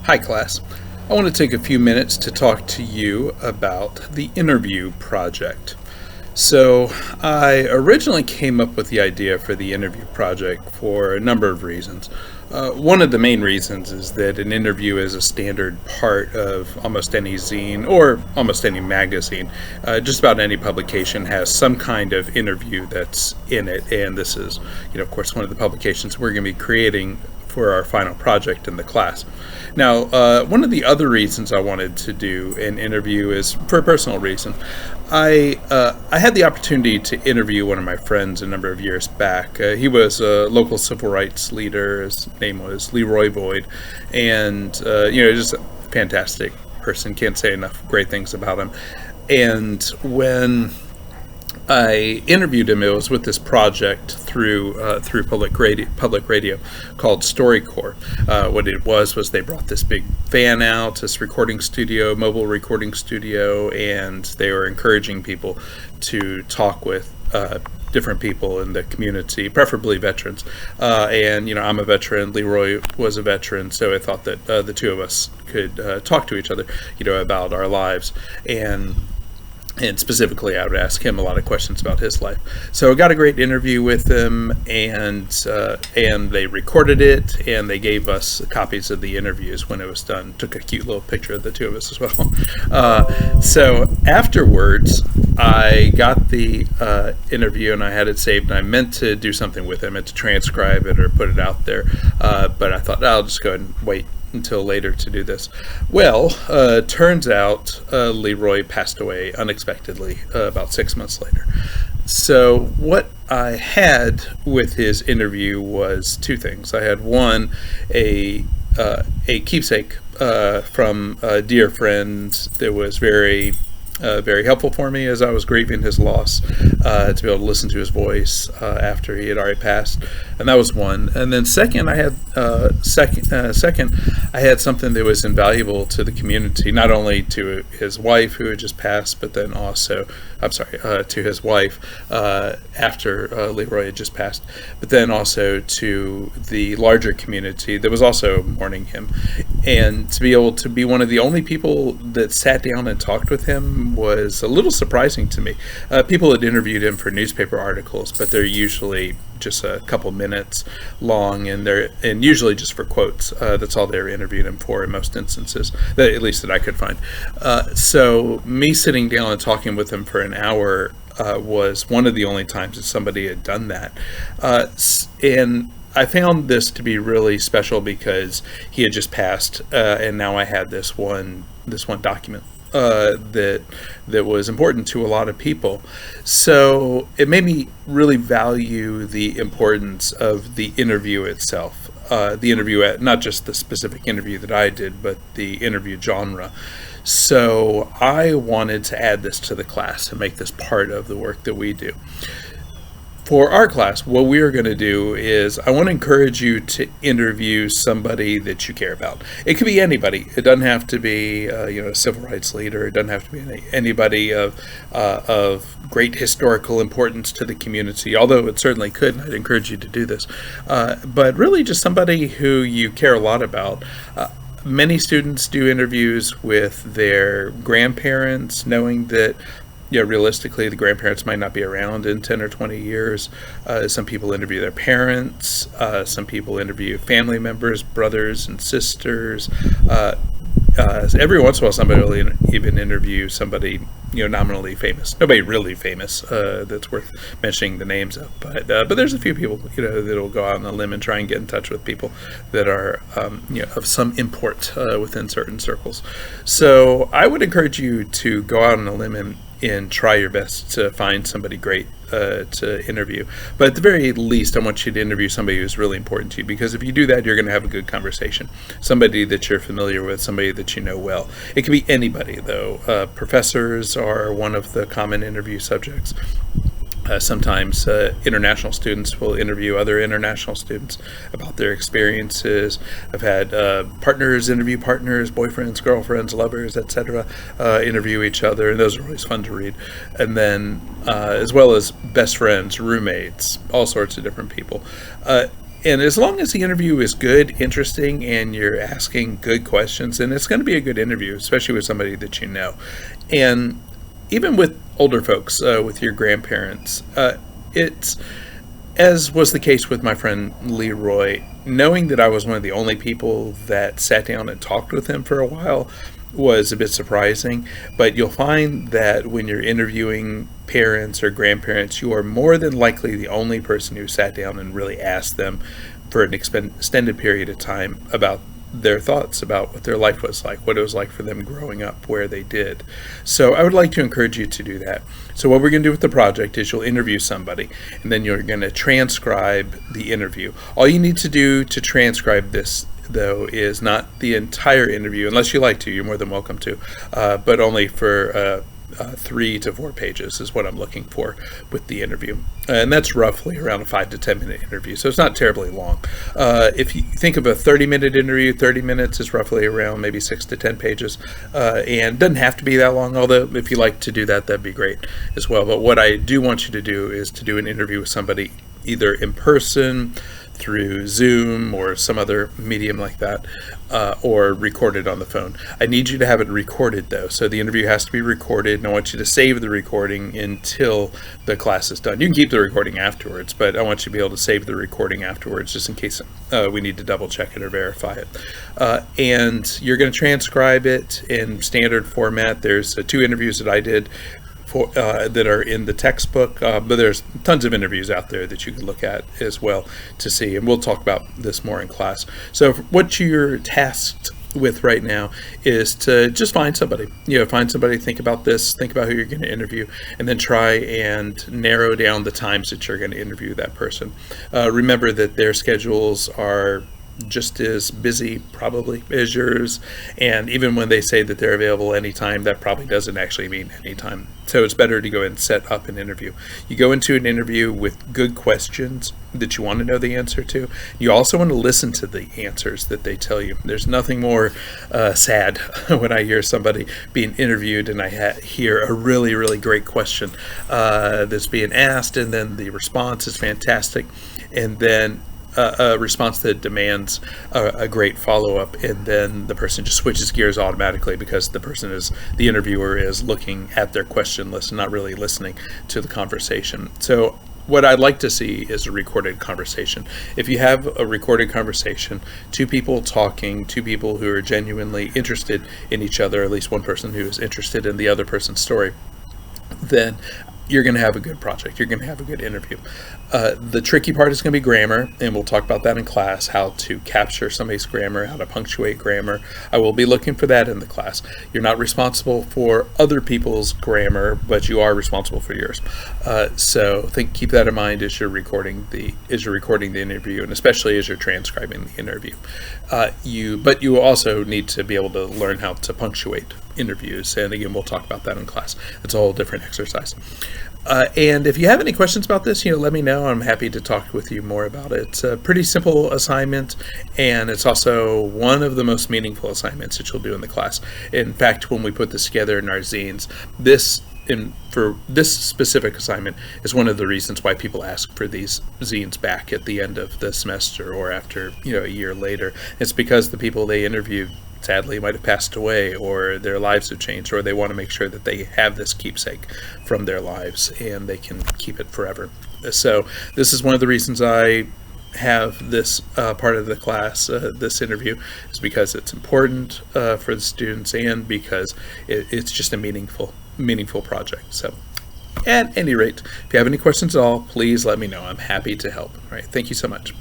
Hi, class. I want to take a few minutes to talk to you about the interview project. So, I originally came up with the idea for the interview project for a number of reasons. One of the main reasons is that an interview is a standard part of almost any zine or almost any magazine. Just about any publication has some kind of interview that's in it, and this is, of course, one of the publications we're going to be creating for our final project in the class. Now, one of the other reasons I wanted to do an interview is for a personal reason. I had the opportunity to interview one of my friends a number of years back. He was a local civil rights leader. His name was Leroy Boyd, and just a fantastic person. Can't say enough great things about him. And when I interviewed him, it was with this project through public radio called StoryCorps. What it was they brought this big van out, this recording studio, mobile recording studio, and they were encouraging people to talk with different people in the community, preferably veterans. And I'm a veteran. Leroy was a veteran, so I thought that the two of us could talk to each other, about our lives. And specifically, I would ask him a lot of questions about his life. So I got a great interview with him, and they recorded it, and they gave us copies of the interviews when it was done. Took a cute little picture of the two of us as well. So afterwards, I got the interview, and I had it saved, and I meant to do something with it. I meant to transcribe it or put it out there, but I thought, I'll just go ahead and wait until later to do this. Well, turns out Leroy passed away unexpectedly about 6 months later. So what I had with his interview was two things. I had one, a keepsake from a dear friend that was very helpful for me as I was grieving his loss, to be able to listen to his voice after he had already passed, and that was one. And then second, I had I had something that was invaluable to the community, not only to his wife who had just passed, but then also, to his wife after Leroy had just passed, but then also to the larger community that was also mourning him. And to be able to be one of the only people that sat down and talked with him was a little surprising to me. People had interviewed him for newspaper articles, but they're usually just a couple minutes long, and usually just for quotes. That's all they're interviewing him for in most instances, at least that I could find. So me sitting down and talking with him for an hour was one of the only times that somebody had done that. And I found this to be really special because he had just passed, and now I had this one document that was important to a lot of people. So it made me really value the importance of the interview itself. The interview, not just the specific interview that I did, but the interview genre. So I wanted to add this to the class and make this part of the work that we do. For our class, what we are going to do is I want to encourage you to interview somebody that you care about. It could be anybody. It doesn't have to be a civil rights leader. It doesn't have to be anybody of great historical importance to the community, although it certainly could, and I'd encourage you to do this. But really just somebody who you care a lot about. Many students do interviews with their grandparents, knowing that realistically, the grandparents might not be around in 10 or 20 years. Some people interview their parents. Some people interview family members, brothers and sisters. Every once in a while, somebody will even interview somebody, nominally famous. Nobody really famous that's worth mentioning the names of. But there's a few people, that'll go out on a limb and try and get in touch with people that are, of some import within certain circles. So I would encourage you to go out on a limb and try your best to find somebody great to interview. But at the very least, I want you to interview somebody who's really important to you, because if you do that, you're going to have a good conversation. Somebody that you're familiar with, somebody that you know well. It could be anybody, though. Professors are one of the common interview subjects. Sometimes international students will interview other international students about their experiences. I've had partners interview partners, boyfriends, girlfriends, lovers, etc. Interview each other, and those are always fun to read. And then as well as best friends, roommates, all sorts of different people. And as long as the interview is good, interesting, and you're asking good questions, then it's going to be a good interview, especially with somebody that you know. And even with older folks, with your grandparents, it's, as was the case with my friend Leroy, knowing that I was one of the only people that sat down and talked with him for a while was a bit surprising. But you'll find that when you're interviewing parents or grandparents, you are more than likely the only person who sat down and really asked them for an extended period of time about their thoughts about what their life was like, what it was like for them growing up where they did. So I would like to encourage you to do that. So what we're going to do with the project is you'll interview somebody, and then you're going to transcribe the interview. All you need to do to transcribe this, though, is not the entire interview, unless you like to. You're more than welcome to, but only for 3 to 4 pages is what I'm looking for with the interview. And that's roughly around a 5 to 10 minute interview, so it's not terribly long. If you think of a 30-minute interview, 30 minutes is roughly around maybe 6 to 10 pages, and doesn't have to be that long, although if you like to do that, that'd be great as well. But what I do want you to do is to do an interview with somebody either in person, through Zoom or some other medium like that, or recorded on the phone. I need you to have it recorded, though, so the interview has to be recorded, and I want you to save the recording until the class is done. You can keep the recording afterwards, but I want you to be able to save the recording afterwards just in case we need to double check it or verify it. And you're going to transcribe it in standard format. There's 2 interviews that I did that are in the textbook, but there's tons of interviews out there that you can look at as well to see, and we'll talk about this more in class. So what you're tasked with right now is to just find somebody, think about this, think about who you're going to interview, and then try and narrow down the times that you're going to interview that person. Remember that their schedules are just as busy probably as yours, and even when they say that they're available anytime, that probably doesn't actually mean anytime. So it's better to go and set up an interview. You go into an interview with good questions that you want to know the answer to. You also want to listen to the answers that they tell you. There's nothing more sad when I hear somebody being interviewed and I hear a really, really great question that's being asked, and then the response is fantastic, and then a response that demands a great follow-up, and then the person just switches gears automatically because the interviewer is looking at their question list and not really listening to the conversation. So what I'd like to see is a recorded conversation. If you have a recorded conversation, 2 people talking, 2 people who are genuinely interested in each other, at least one person who is interested in the other person's story, then you're going to have a good project. You're going to have a good interview. The tricky part is going to be grammar, and we'll talk about that in class, how to capture somebody's grammar, how to punctuate grammar. I will be looking for that in the class. You're not responsible for other people's grammar, but you are responsible for yours. So keep that in mind as you're recording the interview, and especially as you're transcribing the interview. But you also need to be able to learn how to punctuate interviews, and again, we'll talk about that in class. It's a whole different exercise. And if you have any questions about this, let me know. I'm happy to talk with you more about it. It's a pretty simple assignment, and it's also one of the most meaningful assignments that you'll do in the class. In fact, when we put this together in our zines, for this specific assignment is one of the reasons why people ask for these zines back at the end of the semester or after a year later. It's because the people they interviewed sadly might have passed away, or their lives have changed, or they want to make sure that they have this keepsake from their lives and they can keep it forever. So this is one of the reasons I have this part of the class, this interview, is because it's important for the students, and because it's just a meaningful project. So at any rate, if you have any questions at all, please let me know. I'm happy to help. All right, thank you so much.